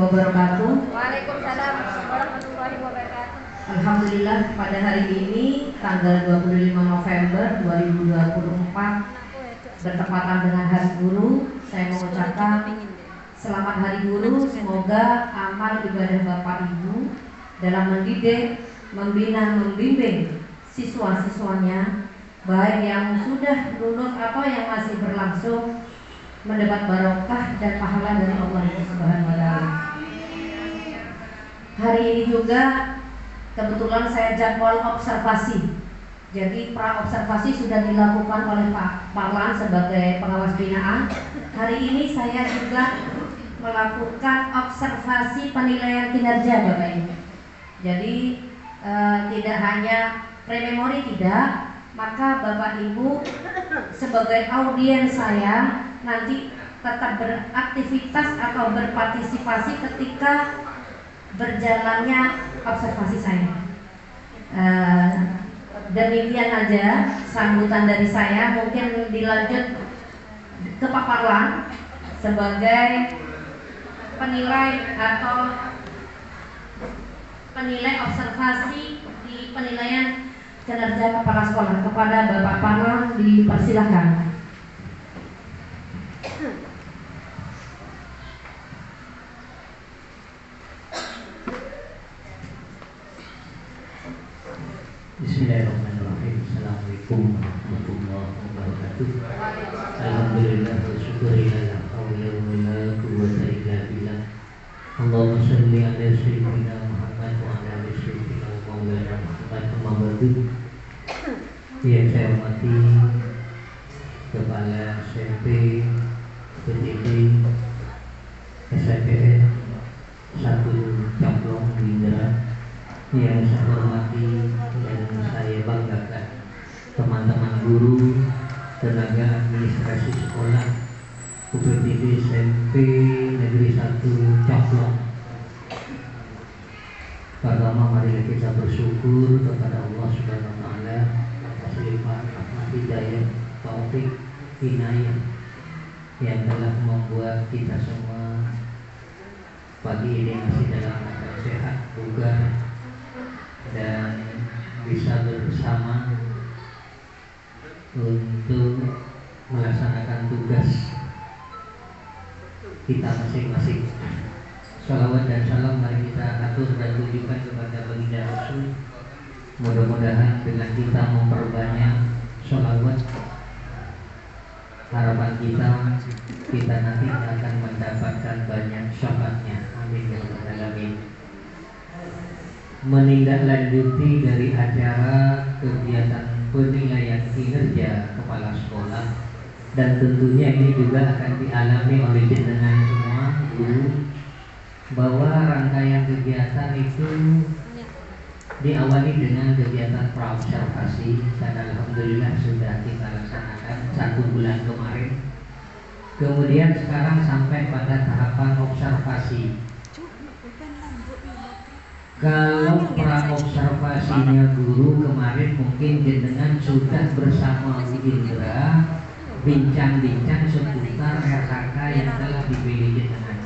wabarakatuh. Waalaikumsalam warahmatullahi wabarakatuh. Alhamdulillah pada hari ini tanggal 25 November 2024 bertepatan dengan Hari Guru, saya mengucapkan selamat Hari Guru. Semoga amal ibadah Bapak Ibu dalam mendidik, membina, membimbing siswa-siswanya, baik yang sudah lulus atau yang masih berlangsung, mendapat barokah dan pahala dari Allah Subhanahu wa Ta'ala. Hari ini juga kebetulan saya jadwal observasi. Jadi pra observasi sudah dilakukan oleh Pak Parlan sebagai pengawas binaan. Hari ini saya juga melakukan observasi penilaian kinerja Bapak Ibu. Jadi tidak hanya pre-memori, tidak, maka Bapak Ibu sebagai audiens saya nanti tetap beraktivitas atau berpartisipasi ketika berjalannya observasi saya. Demikian aja sambutan dari saya. Mungkin dilanjut ke Pak Parlan sebagai penilai atau penilai observasi di penilaian kinerja kepala sekolah. Kepada Bapak Parlan dipersilahkan. Bismillahirrahmanirrahim. Assalamualaikum warahmatullahi wabarakatuh. Alhamdulillah wa syukurillah, la haula wa la quwwata illa billah. Allahumma shalli ala sayyidina Muhammad wa ala ali sayyidina Maulana Muhammad. Amma ba'du. Yang saya hormati Kepala SMP, pendidik SPN 1 Camplong Indra, yang saya hormati dan saya banggakan teman-teman guru, tenaga administrasi sekolah UPTD SMP Negeri 1 Camplong. Pertama, mari kita bersyukur kepada Allah Subhanahu wa Ta'ala atas limpahan rahmat, hidayah, taufik, inayah yang telah membuat kita semua pagi ini masih dalam keadaan sehat, bugar, dan bisa bersama untuk melaksanakan tugas kita masing-masing. Shalawat dan salam mari kita atur dan tujukan kepada baginda Rasul. Mudah-mudahan dengan kita memperbanyak shalawat, harapan kita nanti akan mendapatkan banyak syafaatnya. Amin ya rabbal alamin. Menindaklanjuti dari acara kegiatan penilaian kinerja kepala sekolah, dan tentunya ini juga akan dialami oleh jenengan semua guru, bahwa rangkaian kegiatan itu diawali dengan kegiatan praobservasi, dan alhamdulillah sudah kita laksanakan 1 bulan kemarin. Kemudian sekarang sampai pada tahapan observasi. Kalau praobservasinya guru kemarin mungkin jenengan sudah bersama Bu Indra bincang-bincang seputar RHK yang telah dipilih jenengan.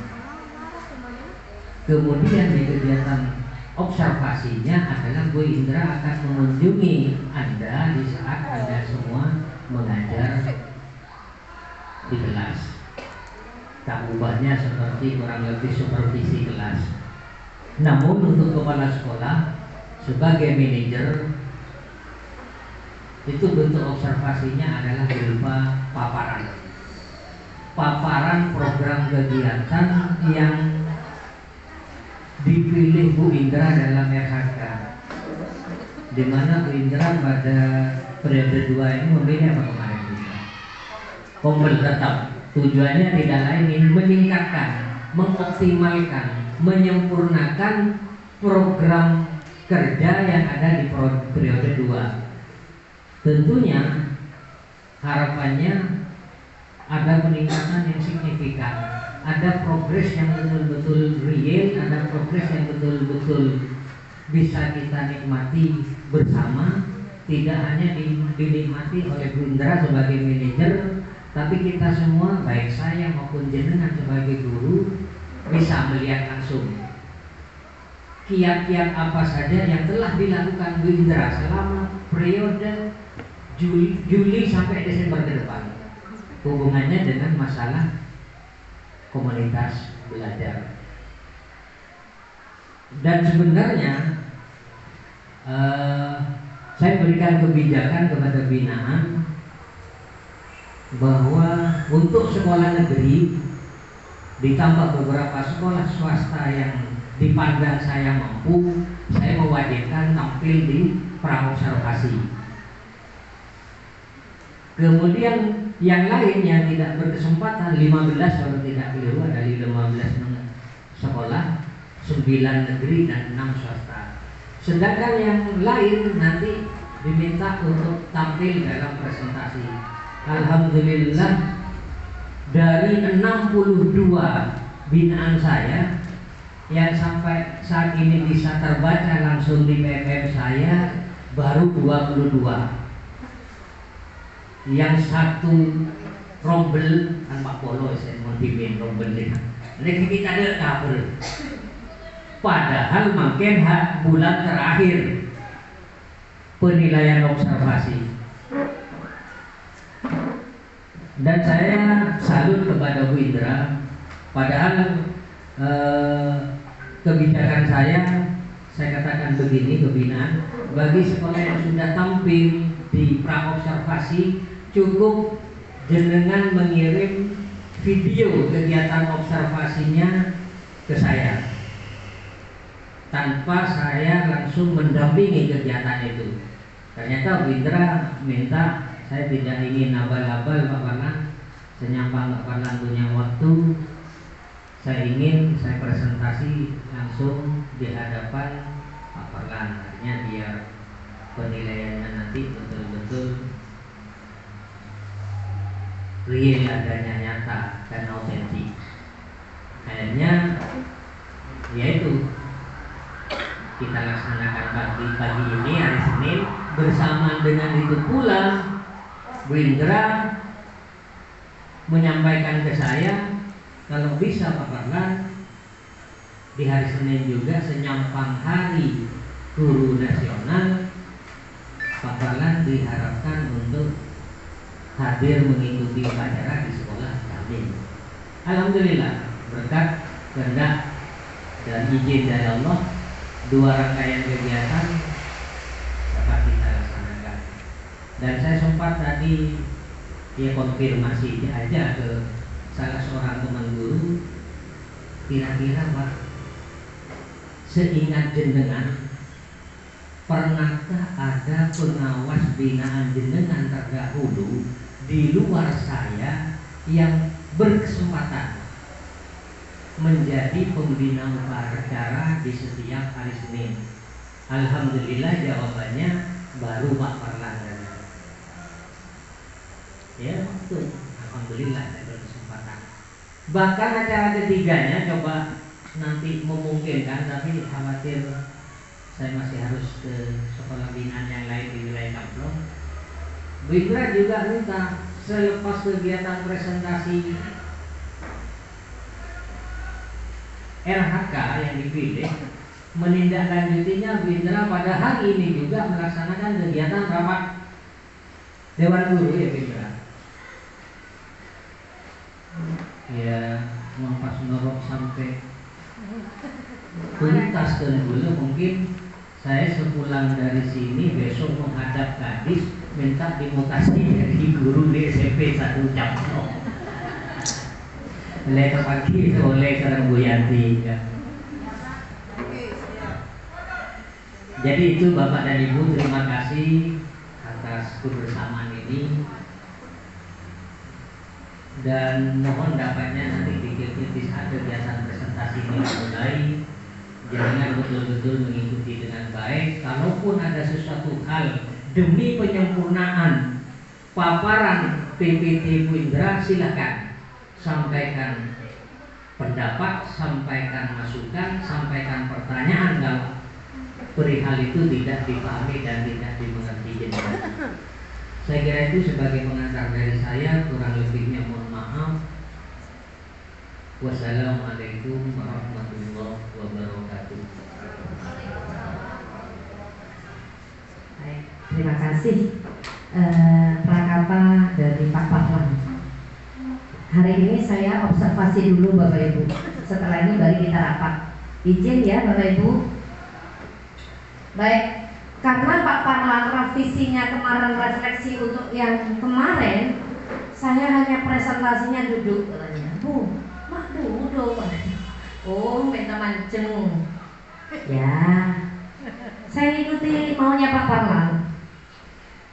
Kemudian di kegiatan observasinya adalah Bu Indra akan mengunjungi Anda di saat Anda semua mengajar di kelas. Tak ubahnya seperti kurang lebih supervisi kelas. Namun untuk kepala sekolah sebagai manajer itu bentuk observasinya adalah berupa paparan program kegiatan yang dipilih Bu Indra dalam RHK, di mana Bu Indra pada periode 2 ini memilih apa kemarin? Kompeten tetap. Tujuannya tidak lain meningkatkan, mengoptimalkan, menyempurnakan program kerja yang ada di periode 2. Tentunya harapannya ada peningkatan yang signifikan, ada progres yang betul-betul real, ada progres yang betul-betul bisa kita nikmati bersama, tidak hanya dinikmati oleh Bu Indra sebagai manajer, tapi kita semua, baik saya maupun jenengan sebagai guru, bisa melihat langsung kiat-kiat apa saja yang telah dilakukan Bu Indra selama periode Juli sampai Desember ke depan, hubungannya dengan masalah komunitas belajar. Dan sebenarnya saya berikan kebijakan kepada binaan bahwa untuk sekolah negeri ditambah beberapa sekolah swasta yang dipandang saya mampu, saya mewajibkan tampil di praobservasi. Kemudian yang lain yang tidak berkesempatan 15 kalau tidak keliru dari 15 sekolah, 9 negeri dan 6 swasta. Sedangkan yang lain nanti diminta untuk tampil dalam presentasi. Alhamdulillah dari 62 binaan saya yang sampai saat ini bisa terbaca langsung di PPM saya baru 22. Yang satu rombel kan Pak Polo saya mau dimin rombel ini kita ada kabel. Padahal makin bulan terakhir penilaian observasi. Dan saya salut kepada Bu Indra. Padahal kebijakan saya katakan begini ke binaan, bagi sekolah yang sudah tampil di praobservasi cukup jenengan mengirim video kegiatan observasinya ke saya tanpa saya langsung mendampingi kegiatan itu. Ternyata Bu Indra minta saya tidak ingin abal-abal Pak Parlan, senyampang Pak Parlan punya waktu, saya ingin saya presentasi langsung di hadapan Pak Parlan, artinya biar penilaiannya nanti betul-betul real, adanya nyata dan autentik. Akhirnya yaitu kita laksanakan pagi ini hari Senin, bersamaan dengan itu pula Bu Indra menyampaikan ke saya kalau bisa Pak Parlan di hari Senin juga senyampang hari guru nasional, Pak Parlan diharapkan untuk hadir mengikuti upacara di sekolah kami. Alhamdulillah berkat kehendak dan izin dari Allah, 2 rangkaian kegiatan dapat kita laksanakan. Dan saya sempat tadi konfirmasi aja ke salah seorang teman guru, kira-kira Pak, seingat jenengan pernahkah ada pengawas binaan jenengan terdahulu di luar saya yang berkesempatan menjadi pembina upacara di setiap hari Senin? Alhamdulillah jawabannya baru Pak Parlan. Ya betul, alhamdulillah saya berkesempatan. Bahkan acara ketiganya coba nanti memungkinkan, tapi khawatir saya masih harus ke sekolah binaan yang lain di wilayah Kamplong. Bu Indra juga minta selepas kegiatan presentasi RHK yang dipilih, menindaklanjutinya Bu Indra pada hari ini juga melaksanakan kegiatan rapat Dewan Guru ya Bu Indra. Ya pas norok sampai tuntas dan dulu mungkin saya sepulang dari sini besok menghadap Kadis minta dimutasi dari guru di SMP 1 Camno. Lepas pagi oleh seorang Bu Yanti ya. Jadi itu Bapak dan Ibu, terima kasih atas kebersamaan ini. Dan mohon dapatnya nanti di saat kegiatan presentasi ini mulai, jangan betul-betul mengikuti dengan baik. Kalaupun ada sesuatu hal demi penyempurnaan paparan PPT Bu Indra, silakan sampaikan pendapat, sampaikan masukan, sampaikan pertanyaan kalau perihal itu tidak dipahami dan tidak dimengerti jenengan. Saya kira itu sebagai pengantar dari saya, kurang lebihnya mohon maaf. Wassalamualaikum warahmatullahi wabarakatuh. Baik, terima kasih prakata dari Pak Parlan. Hari ini saya observasi dulu Bapak Ibu. Setelah ini baru kita rapat. Izin ya Bapak Ibu. Baik, karena Pak Parlan revisinya kemarin refleksi untuk yang kemarin, saya hanya presentasinya duduk katanya. Bu, mak duduk. Oh, minta mancing. Ya, saya ikuti maunya Pak Parlan.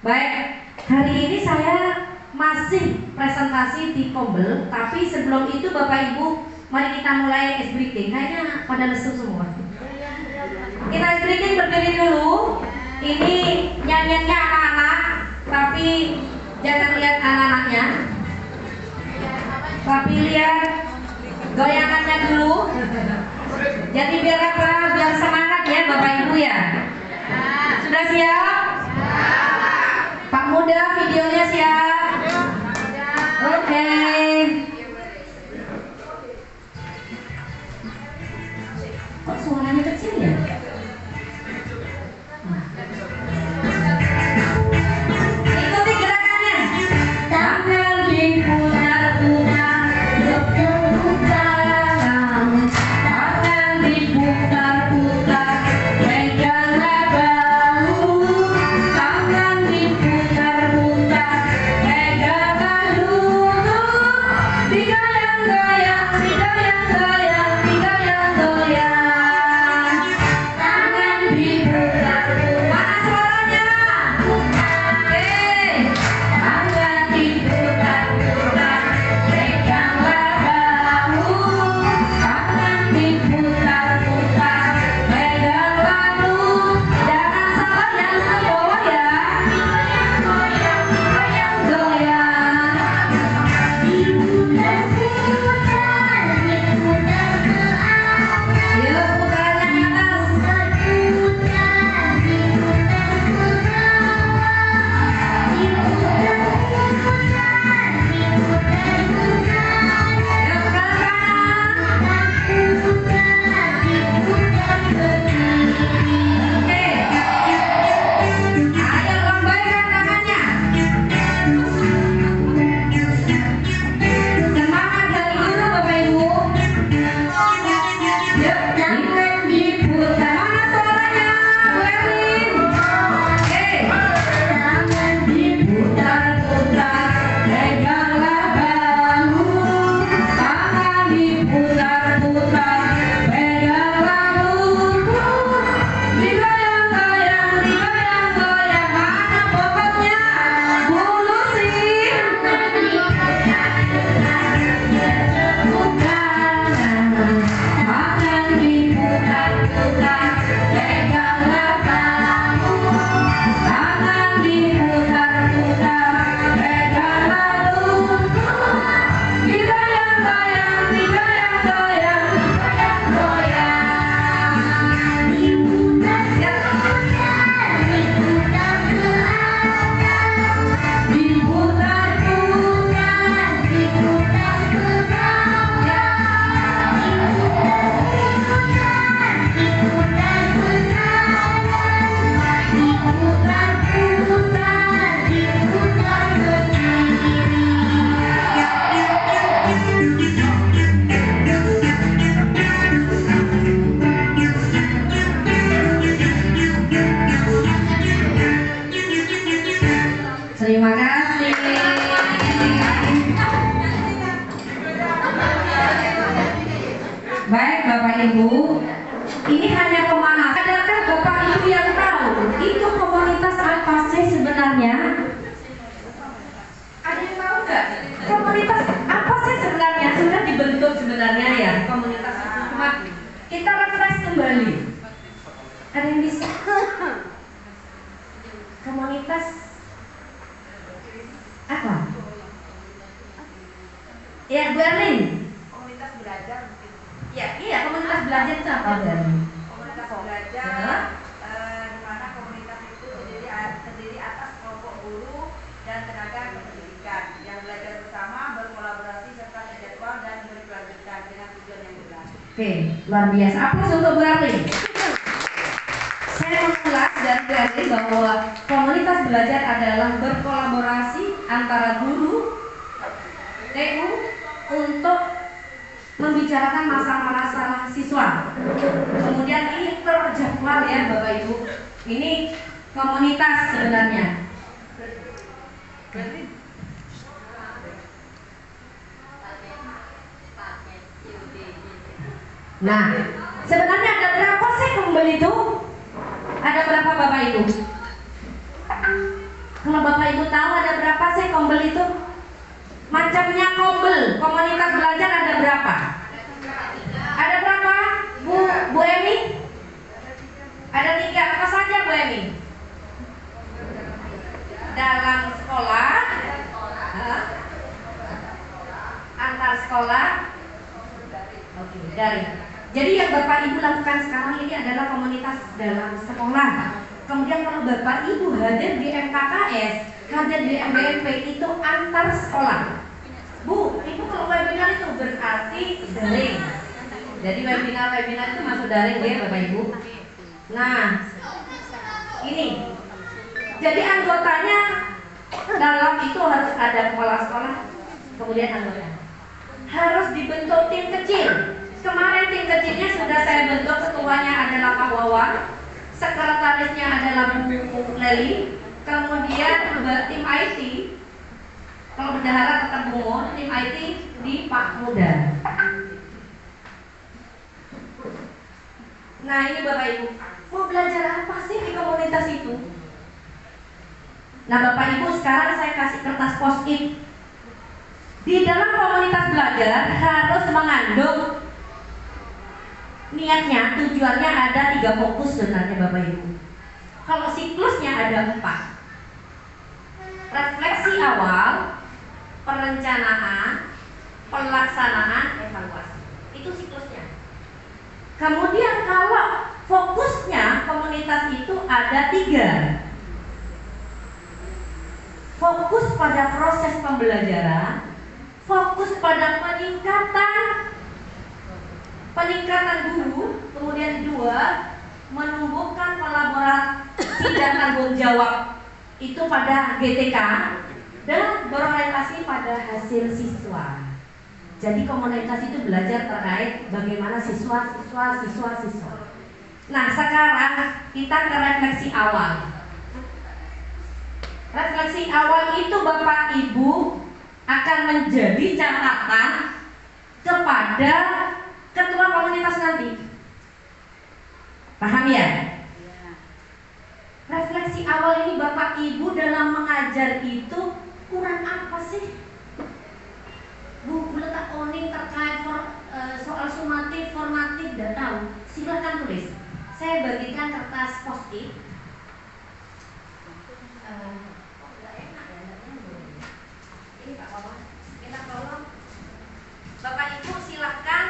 Baik, hari ini saya masih presentasi di Kombel, tapi sebelum itu Bapak Ibu, mari kita mulai ice breaking. Kayaknya pada lesu semua. Kita ice breaking berdiri dulu. Ini nyanyiannya anak-anak, tapi jangan lihat anak-anaknya, tapi lihat goyangannya dulu. Jadi biar apa? Biar semangat ya Bapak Ibu ya. Sudah siap? Pak Muda, videonya siap? Oke. Kok suaranya kecil ya? Ikuti gerakannya. Tangan diputar-putar, putar-putar. Tangan diputar-putar, peganglah bahu. Tangan diputar-putar, peganglah lutut. Digoyang-goyang, digoyang-goyang, digoyang-goyang. Tangan diputar-putar. Mana suaranya? Oke. Tangan diputar-putar, peganglah bahu. Tangan diputar-putar, peganglah lutut. Jangan salah yang ke bawah ya. Goyang-goyang, goyang-goyang. Diputar-putar, diputar ke atas. Yuk putarnya ke atas. Diputar, diputar ke bawah. Diputar-putar, diputar ke kanan. Yuk ke kanan. Diputar, diputar ke kiri. Oke. Ayo lambaikan tangannya. Semangat dari dulu Bapak Ibu. Yuk, tangan diputar. Mana suaranya? Bu Erlin. Oke. Tangan diputar-putar, peganglah bahu. Tangan diputar-putar, peganglah lutut. Digoyang-goyang, digoyang-goyang. Mana pokoknya? Bulusin. Tangan diputar-putar, peganglah bahu. Tangan diputar-putar, peganglah lutut. Digoyang-goyang, digoyang-goyang, digoyang-goyang. Diputar-putar, diputar ke atas. Diputar-putar, diputar ke bawah. Diputar-putar, diputar ke kanan. Diputar-putar, diputar ke kiri. Terima kasih. Baik Bapak Ibu, ini hanya pemahaman. Adakah Bapak Ibu yang tahu itu komunitas apa sih sebenarnya? Ada yang tahu nggak? Komunitas apa sih sebenarnya? Sudah dibentuk sebenarnya ya komunitas itu. Cuma kita refresh kembali. Ada yang bisa? Komunitas apa? Ya, Bu Erlin. Komunitas belajar mungkin. Ya, iya komunitas belajar itu apa, Bu Erlin? Komunitas belajar di mana komunitas itu terdiri atas kelompok guru dan tenaga kependidikan yang belajar bersama, berkolaborasi serta terjadwal dan berkelanjutan dengan Oke, luar biasa. Aplaus untuk Bu Erlin. Saya mengulas dari Bu Erlin bahwa komunitas belajar adalah berkolaborasi antara guru, TU untuk membicarakan masalah-masalah siswa. Kemudian ini terjadwal ya Bapak Ibu. Ini komunitas sebenarnya. Nah, sebenarnya ada berapa sih kumbel itu? Ada berapa Bapak Ibu? Kalau Bapak Ibu tahu ada berapa sih kumbel itu? Macamnya kumbel, komunitas belajar ada berapa? Ada berapa? Bu Emi? Ada 3, apa saja Bu Emi? Dalam sekolah, antar sekolah, oke, dari. Jadi yang Bapak Ibu lakukan sekarang ini adalah komunitas dalam sekolah. Kemudian kalau Bapak Ibu hadir di MKKS, hadir di MBMP itu antar sekolah. Bu, Ibu kalau webinar itu berarti daring. Jadi webinar itu masuk daring ya Bapak Ibu. Nah, ini. Jadi anggotanya dalam itu harus ada kepala sekolah, kemudian anggota. Harus dibentuk tim kecil. Kemarin tim kecilnya sudah saya bentuk, ketuanya adalah Pak Wawan, sekretarisnya adalah Bu Leli, kemudian tim IT, kalau bendahara tetap Bu Mon, tim IT di Pak Muda. Nah ini Bapak Ibu, mau belajar apa sih di komunitas itu? Nah Bapak Ibu sekarang saya kasih kertas post-it. Di dalam komunitas belajar harus mengandung niatnya, tujuannya ada 3 fokus sebenarnya Bapak Ibu. Kalau siklusnya ada 4. Refleksi awal, perencanaan, pelaksanaan, evaluasi. Itu siklusnya. Kemudian kalau fokusnya komunitas itu ada 3. Fokus pada proses pembelajaran, fokus pada peningkatan guru, kemudian 2 menumbuhkan kolaborasi dan tanggung jawab itu pada GTK dan berorientasi pada hasil siswa. Jadi komunitas itu belajar terkait bagaimana siswa. Nah sekarang kita ke refleksi awal. Refleksi awal itu Bapak Ibu akan menjadi catatan kepada ketua komunitas nanti. Paham ya? Refleksi awal ini Bapak Ibu dalam mengajar itu kurang apa sih? Bu letak oning terkait soal sumatif, formatif, dan tahu. Silakan tulis. Saya bagikan kertas post-it. Ini Pak Wawan, kita tolong Bapak Ibu silahkan.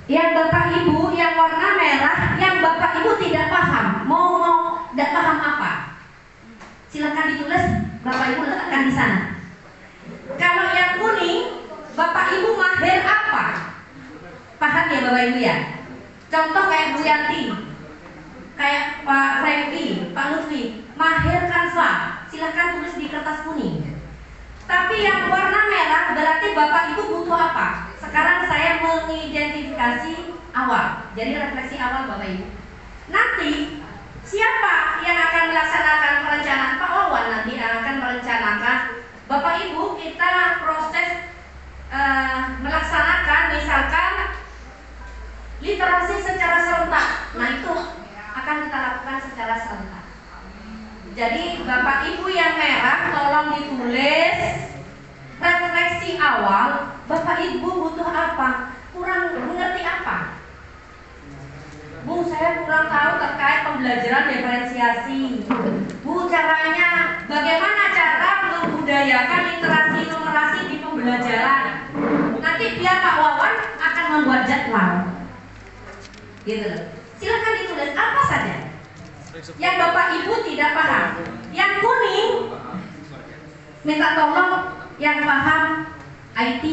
Yang Bapak Ibu yang warna merah, yang Bapak Ibu tidak paham, mau tidak paham apa? Silakan ditulis, Bapak Ibu letakkan di sana. Kalau yang kuning, Bapak Ibu mahir apa? Paham ya Bapak Ibu ya? Contoh kayak Bu Yanti, kayak Pak Franky, Pak Lutfi, mahir Canva, silakan tulis di kertas kuning. Tapi yang warna merah berarti Bapak Ibu butuh apa? Sekarang saya mengidentifikasi awal. Jadi refleksi awal Bapak Ibu. Nanti siapa yang akan melaksanakan perencanaan? Pak Wawan nanti akan merencanakan. Bapak Ibu kita proses melaksanakan misalkan literasi secara serentak. Nah itu akan kita lakukan secara serentak. Jadi Bapak Ibu yang merah tolong ditulis refleksi awal. Bapak Ibu butuh apa? Kurang mengerti apa? Bu, saya kurang tahu terkait pembelajaran diferensiasi. Bu, caranya bagaimana cara membudayakan literasi numerasi di pembelajaran? Nanti biar Pak Wawan akan membuat jadwal. Gitu. Silakan ditulis apa saja yang Bapak Ibu tidak paham. Yang kuning minta tolong yang paham IT,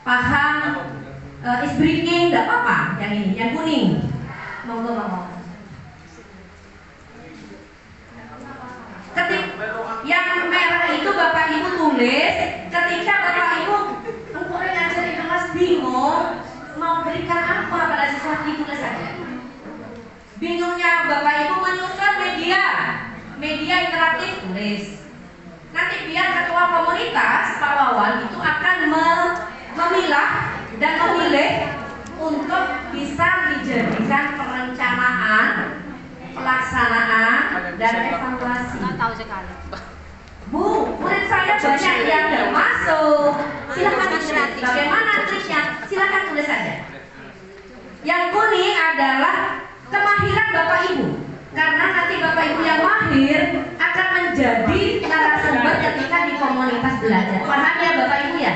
paham, is breaking, nggak apa-apa. Yang ini, yang kuning. Monggo. Yang merah itu Bapak Ibu tulis ketika Bapak Ibu engkau ngajar di kelas bingung mau berikan apa pada siswa, ditulis saja. Bingungnya Bapak Ibu menyusun media interaktif, tulis. Nanti biar ketua komunitas Pak Wawan itu akan memilah dan memilih untuk bisa dijadikan perencanaan, pelaksanaan, dan evaluasi. Tahu sekali. Bu, murid saya banyak yang nggak masuk. Silakan tulis. Bagaimana triknya? Silakan tulis saja. Yang kuning adalah kemahiran Bapak Ibu. Karena nanti Bapak Ibu yang mahir akan menjadi narasumber ketika di komunitas belajar. Paham ya Bapak Ibu ya?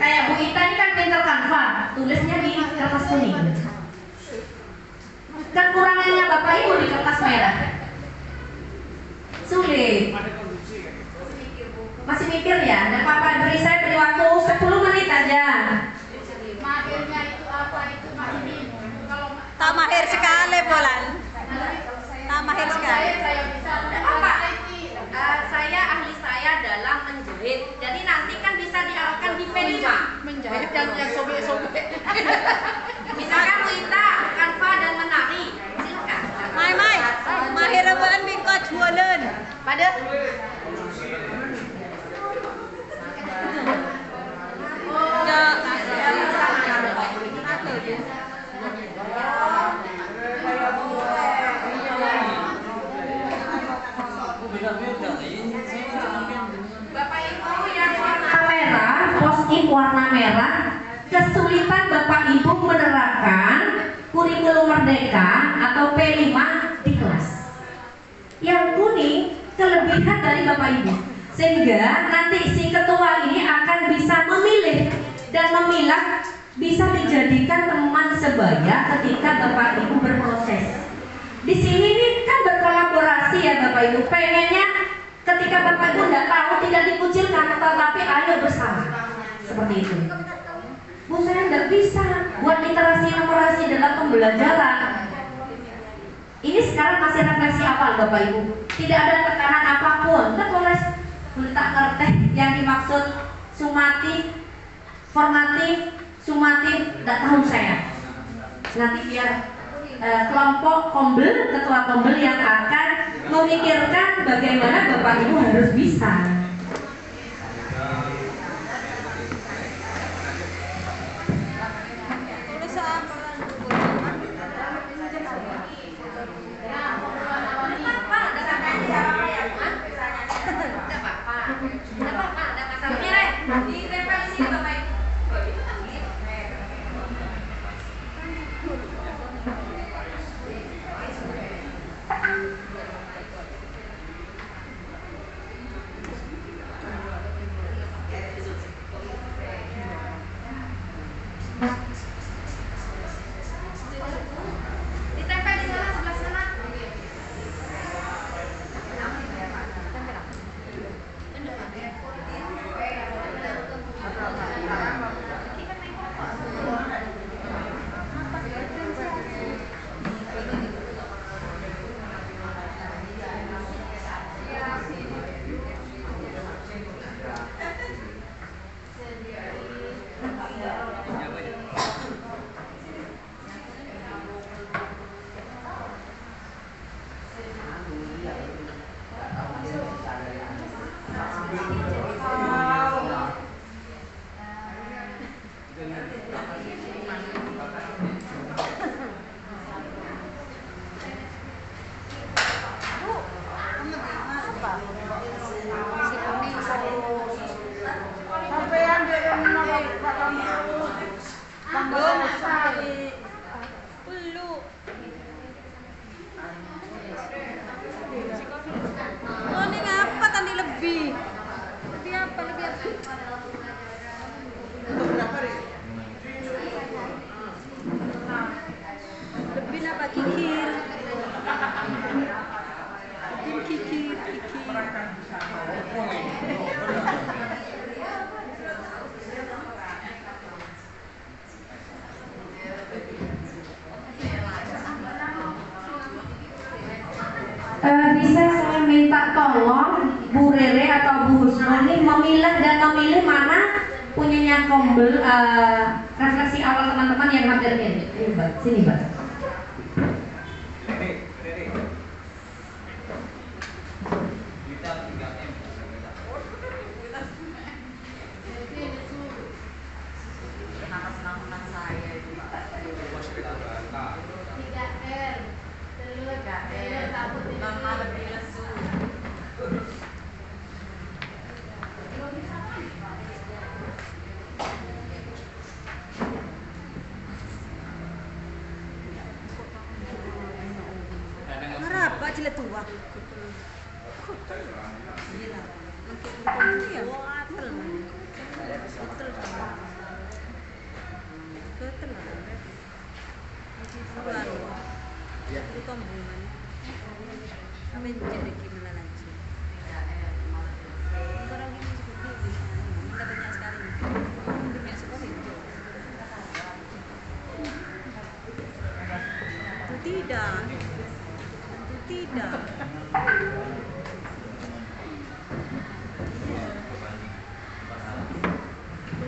Kayak Bu Ita ini kan pinter Canva, tulisnya di kertas kuning. Kekurangannya Bapak Ibu di kertas merah. Sulit. Masih mikir ya? Dan Bapak beri waktu 10 menit aja. Mahirnya itu apa itu masih bingung. Kalau tak mahir sekali Bolan. Tak mahir sekali. Saya bisa apa? Saya ahli saya dalam menjahit. Jadi nanti kan bisa diarahkan di P5. Menjahit yang sobek-sobek. Misalkan Wita, Canva dan menari. Silakan. Mai. Mahir Bolan bingkot jualan. Pada Bapak Ibu yang warna merah, post-it warna merah, kesulitan Bapak Ibu menerapkan kurikulum merdeka atau P5 di kelas. Yang kuning kelebihan dari Bapak Ibu, sehingga nanti si ketua ini akan bisa memilih dan memilah, bisa dijadikan teman sebaya ketika Bapak Ibu berproses. Di sini nih kan berkolaborasi ya Bapak Ibu. Pengennya ketika Bapak Ibu tidak tahu tidak dikucilkan, tetapi ayo bersama. Seperti itu. Bu, saya nggak bisa buat literasi numerasi dalam pembelajaran. Ini sekarang masih refleksi awal Bapak Ibu. Tidak ada tekanan apapun. Kita tulis tak ngerti yang dimaksud sumatif, formatif, sumatif, tidak tahu saya. Nanti biar kelompok kombel, ketua kombel yang akan memikirkan bagaimana Bapak Ibu harus bisa. tulis apa? Ditempel di sana sebelah sana. ini memilah dan memilih mana punyanya Kombel. Refleksi awal teman-teman yang hampir mirip. Ini Mbak, sini Mbak.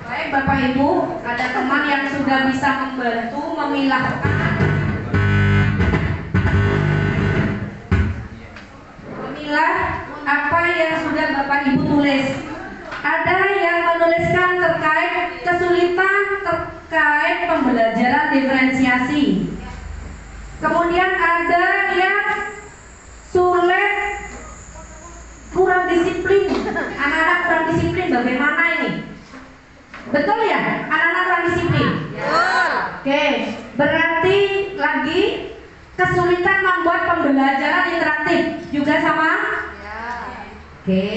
Baik Bapak Ibu, ada teman yang sudah bisa membantu memilah apa yang sudah Bapak Ibu tulis. Ada yang menuliskan terkait kesulitan terkait pembelajaran diferensiasi. Kemudian ada yang sulit, kurang disiplin. Anak-anak kurang disiplin, bagaimana ini? Betul ya? Anak-anak kurang disiplin? Oke, berarti lagi kesulitan membuat pembelajaran interaktif juga sama? Oke.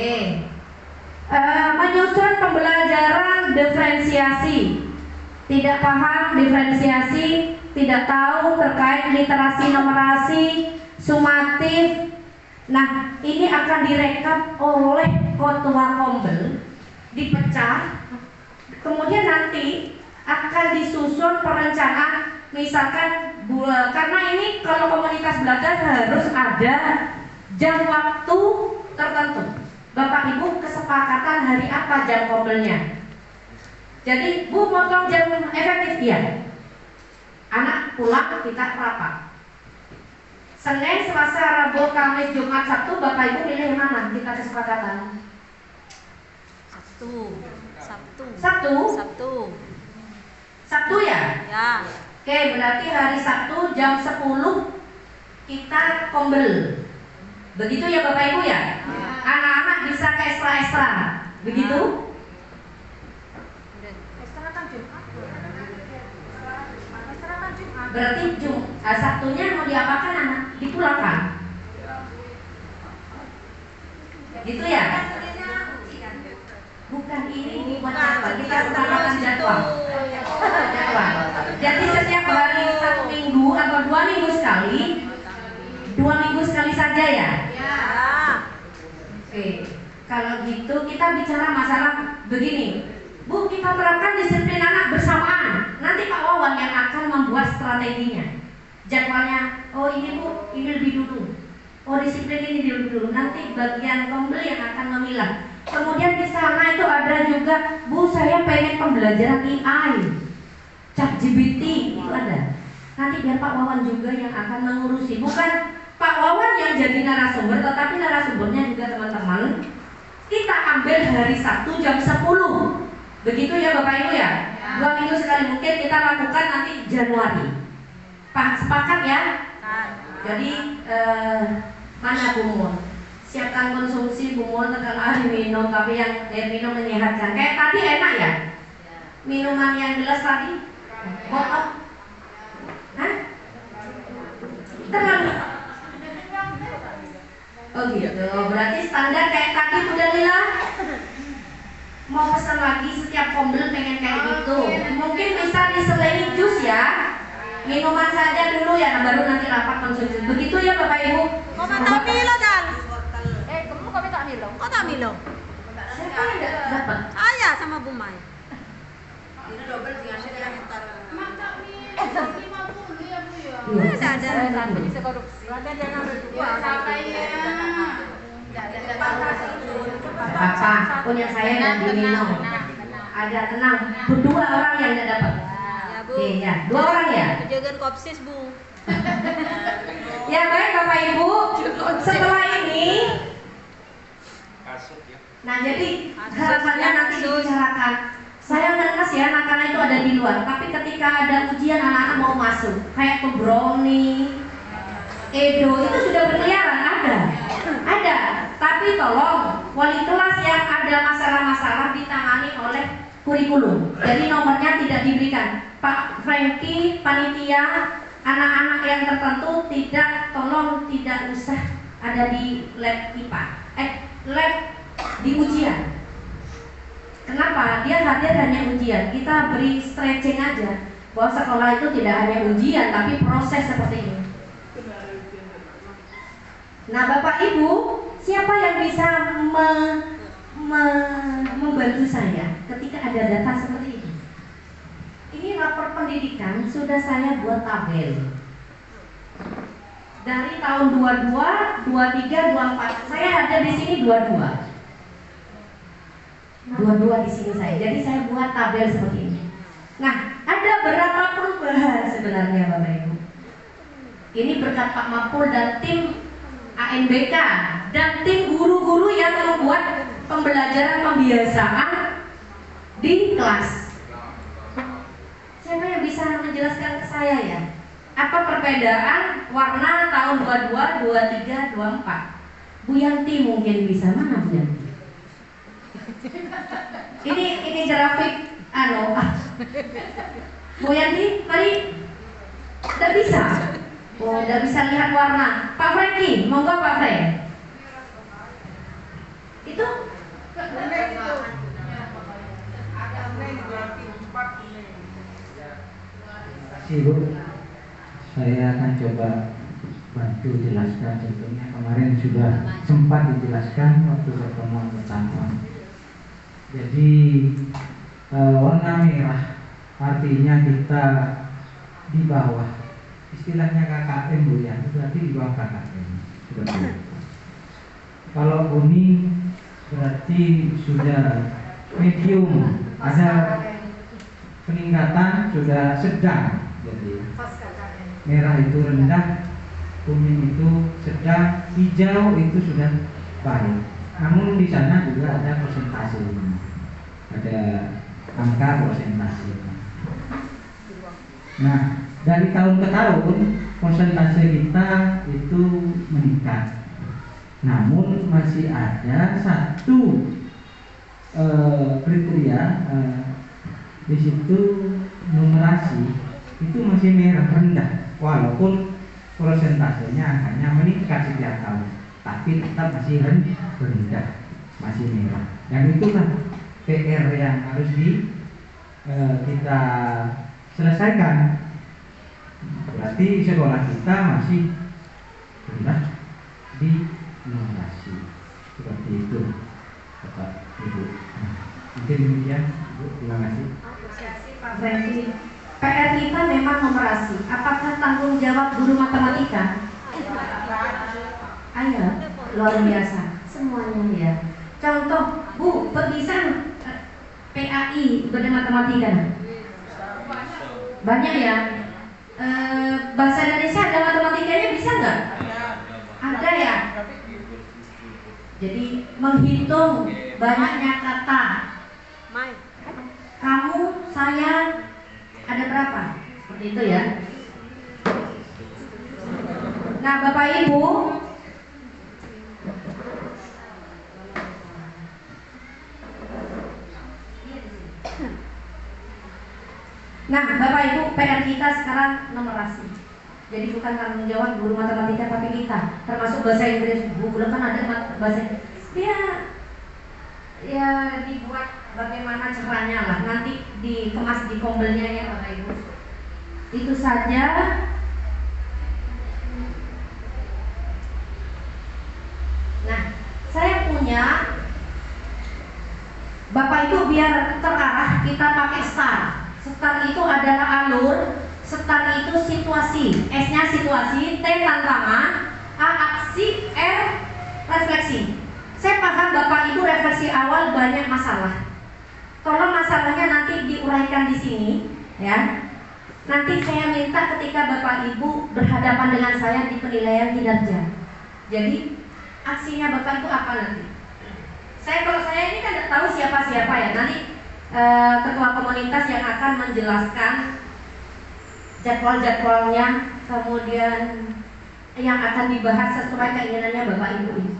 Menyusun pembelajaran diferensiasi. Tidak paham diferensiasi, tidak tahu terkait literasi numerasi, sumatif. Nah, ini akan direkap oleh ketua Kombel, dipecah. Kemudian nanti akan disusun perencanaan, misalkan karena ini kalau komunitas belajar harus ada jam waktu tertentu. Bapak Ibu kesepakatan hari apa jam Kombelnya. Jadi Bu potong jam efektif ya. Anak pulang kita rapat. Senin, Selasa, Rabu, Kamis, Jumat, Sabtu, Bapak Ibu pilih mana? Kita kesepakatan. Sabtu ya? Ya. Oke, berarti hari Sabtu jam 10 kita Kombel. Begitu ya Bapak Ibu ya? Anak-anak bisa ke ekstra-ekstra. Begitu? Berarti Sabtunya mau diapakan anak? Dipulangkan. Gitu ya? Bukan ini bukan jadwal, kita utamakan jadwal. Jadi setiap hari 1 minggu atau 2 minggu sekali, 2 minggu sekali saja ya? Oke, kalau gitu kita bicara masalah begini. Bu, kita terapkan disiplin anak bersamaan. Nanti Pak Wawan yang akan membuat strateginya. Jadwalnya, oh ini Bu, ini lebih dulu. Oh disiplin ini dulu. Nanti bagian Kombel yang akan memilah. Kemudian di sana itu ada juga, Bu saya pengen pembelajaran AI, ChatGPT itu ada. Nanti biar Pak Wawan juga yang akan mengurusi. Bukan Pak Wawan yang jadi narasumber, tetapi narasumbernya juga teman-teman. Kita ambil hari Sabtu jam 10. Begitu ya Bapak Ibu ya? 2 minggu sekali mungkin kita lakukan nanti Januari. Pak sepakat ya? Jadi mana Bu Mun? Siapkan konsumsi Bu Mun terkenal minum, tapi yang minum menyehatkan. Kayak tadi enak ya? Minuman yang gelas tadi? Botol? Hah? Terlalu? Oh gitu, berarti standar kayak tadi Bu Dalila. Mau pesan lagi setiap Kombel pengen kayak gitu. Mungkin bisa diselingi jus ya. Minuman saja dulu ya, baru nanti rapat konsumsi. Begitu ya Bapak Ibu. Kok tak Milo dan? Kamu kok tak Milo? Kok tak Milo? Siapa yang dapat? Saya sama Bu Mai. Ini double dengan yang entar. Tidak ada bisa korupsi. Ada yang ngambil dua. Enggak ada. Apa punya saya dan diminum. Ada tenang. Berdua orang yang tidak dapat. Ya, Bu. Oke ya, 2 orang ya. Penjagaan kopsis, Bu. Ya baik Bapak Ibu. Setelah ini, nah jadi harapannya nanti dibicarakan. Saya ngenes ya, anak-anak itu ada di luar. Tapi ketika ada ujian anak-anak mau masuk, kayak ke Brownie, Edo itu sudah berkeliaran ada. Tapi tolong wali kelas yang ada masalah-masalah ditangani oleh kurikulum. Jadi nomornya tidak diberikan. Pak Franky, panitia, anak-anak yang tertentu tidak usah ada di lab IPA. Lab di ujian. Kenapa? Dia hadir hanya ujian. Kita beri stretching aja bahwa sekolah itu tidak hanya ujian tapi proses seperti ini. Nah, Bapak Ibu, siapa yang bisa membantu saya ketika ada data seperti ini? Ini rapor pendidikan sudah saya buat tabel. Dari tahun 22, 23, 24. Saya ada di sini 22 di sini saya. Jadi saya buat tabel seperti ini. Nah, ada berapa perubahan sebenarnya Bapak Ibu? Ini berkat Pak Mapul dan tim ANBK dan tim guru-guru yang membuat pembelajaran pembiasaan di kelas. Siapa yang bisa menjelaskan ke saya ya? Apa perbedaan warna tahun 22, 23, 24? Bu Yanti mungkin bisa. Mana Bu Yanti? Ini grafik Bu Yanti, mari. Tidak bisa. Oh, tidak bisa lihat warna. Pak Franky, monggo Pak Frank. Itu Ibu, saya akan coba bantu jelaskan. Tentunya kemarin sudah sempat dijelaskan waktu pertemuan pertama. Jadi warna merah artinya kita di bawah, istilahnya KKM Bu ya, berarti di bawah KKM. Seperti itu. Kalau kuning berarti sudah medium, ada peningkatan sudah sedang. Jadi merah itu rendah, kuning itu sedang, hijau itu sudah baik. Namun di sana juga ada persentasenya, ada angka persentase. Nah, dari tahun ke tahun persentase kita itu meningkat. Namun masih ada satu kriteria di situ numerasi itu masih merah rendah, walaupun persentasenya angkanya meningkat setiap tahun, tapi tetap masih rendah, masih merah. Dan itulah PR yang harus kita selesaikan. Berarti sekolah kita masih rendah di numerasi. Seperti itu, Bapak Ibu. Mungkin demikian, Bu. Terima kasih. Pak Franky, PR kita memang numerasi. Apakah tanggung jawab guru matematika? Ayo, luar biasa. Semuanya ya. Contoh, Bu, bisa PAI guru matematika? Banyak ya. Bahasa Indonesia ada matematikanya, bisa nggak? Ada ya. Jadi menghitung banyaknya kata. Kamu, saya, ada berapa? Seperti itu ya. Nah, Bapak Ibu, PR kita sekarang numerasi. Jadi bukan tanggung jawab guru matematika tapi kita, termasuk bahasa Inggris. Buku kan ada bahasa Inggris. Ya dibuat bagaimana caranya lah, nanti dikemas di kombelnya ya Bapak Ibu. Itu saja. Nah, saya punya Bapak Ibu biar terarah kita pakai STAR. STAR itu adalah alur, STAR itu situasi, S-nya situasi, T tantangan, A aksi, R refleksi. Saya paham Bapak Ibu refleksi awal banyak masalah. Tolong masalahnya nanti diuraikan di sini, ya. Nanti saya minta ketika Bapak Ibu berhadapan dengan saya di penilaian kinerja. Jadi aksinya Bapak itu apa nanti? Kalau saya ini kan tidak tahu siapa-siapa ya. Nanti ketua komunitas yang akan menjelaskan jadwal-jadwalnya, kemudian yang akan dibahas sesuai keinginannya Bapak Ibu ini.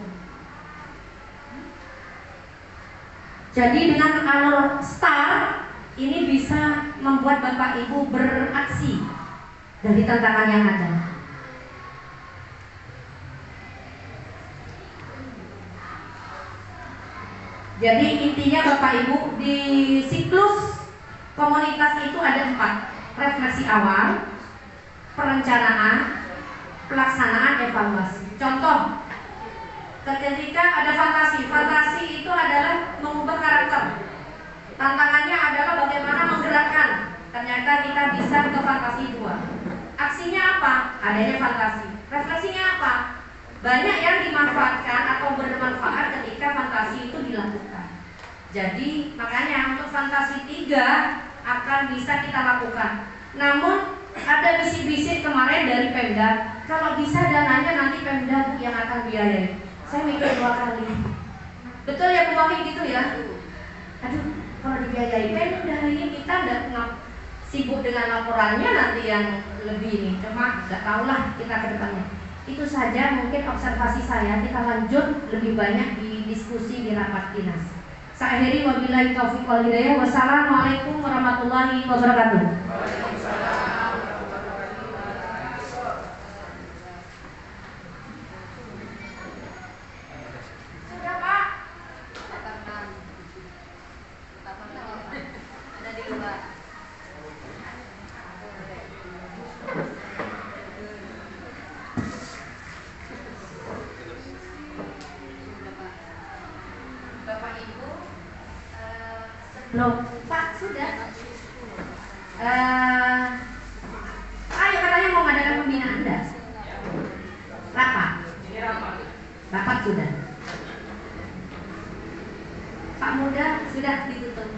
Jadi dengan alur STAR ini bisa membuat Bapak Ibu beraksi dari tantangan yang ada. Jadi intinya Bapak Ibu, di siklus komunitas itu ada 4: refleksi awal, perencanaan, pelaksanaan, evaluasi. Contoh, ketika ada fantasi itu adalah mengubah karakter. Tantangannya adalah bagaimana menggerakkan. Ternyata kita bisa ke fantasi 2. Aksinya apa? Adanya fantasi. Refleksinya apa? Banyak yang dimanfaatkan atau bermanfaat ketika fantasi itu dilakukan. Jadi makanya untuk fantasi 3 akan bisa kita lakukan. Namun ada bisik-bisik kemarin dari Pemda, kalau bisa dananya nanti Pemda yang akan biayai. Saya mikir 2 kali. Betul ya Bu Mami gitu ya? Aduh, kalau dibiayai Pemda ini kita nggak sibuk dengan laporannya nanti yang lebih ini. Cuma nggak tahulah kita ke depannya. Itu saja mungkin observasi saya. Kita lanjut lebih banyak di diskusi di rapat dinas. Saya akhiri wabillahi taufiq wal hidayah. Wassalamualaikum warahmatullahi wabarakatuh. Sudah Pak. Ada di luar. Bapak Ibu, belum Pak sudah. Ayo katanya mau ngadakan pembinaan Anda. Rapat. Rapat sudah. Pak Muda sudah ditutup.